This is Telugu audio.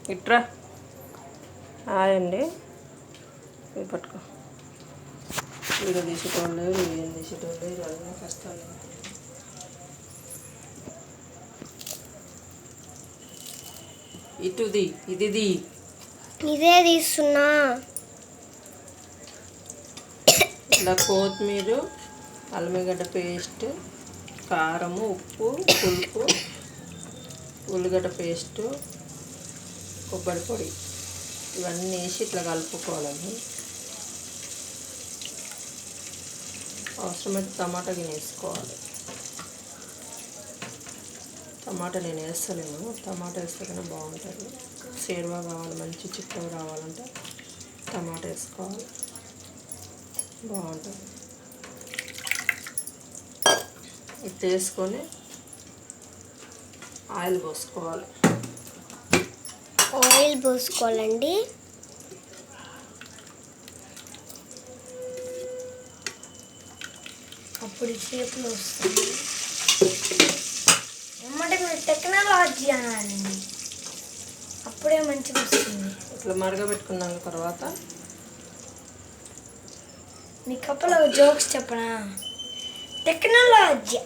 ఇట్రా ఆయండి ఇది పట్టుకో వీడియో తీసేటోళ్ళు ఏం తీసేటోళ్ళు ఇవన్నీ కష్టాలు ఇటుది ఇది ఇదే తీస్తున్నా ఇలా కొత్తిమీర అల్లిగడ్డ పేస్ట్ కారము ఉప్పు పులుపు ఉల్లిగడ్డ పేస్టు కొబ్బరి పొడి ఇవన్నీ వేసి ఇట్లా కలుపుకోవాలండి అవసరమైతే టమాటా గిన్నె వేసుకోవాలి టమాటా నేను వేస్తలేను టమాటా వేస్తేనే బాగుంటుంది సేరువా కావాలి మంచి చిక్కగా రావాలంటే టమాటా వేసుకోవాలి బాగుంటుంది ఇట్లా వేసుకొని ఆయిల్ పోసుకోవాలండి అప్పుడు షేప్లో వస్తుంది ఏమంటే మీరు టెక్నాలజీ అనాలండి అప్పుడే మంచిగా వస్తుంది ఇట్లా మరగబెట్టుకున్నాక తర్వాత మీ కప్పలో జోక్స్ చెప్పనా టెక్నాలజీ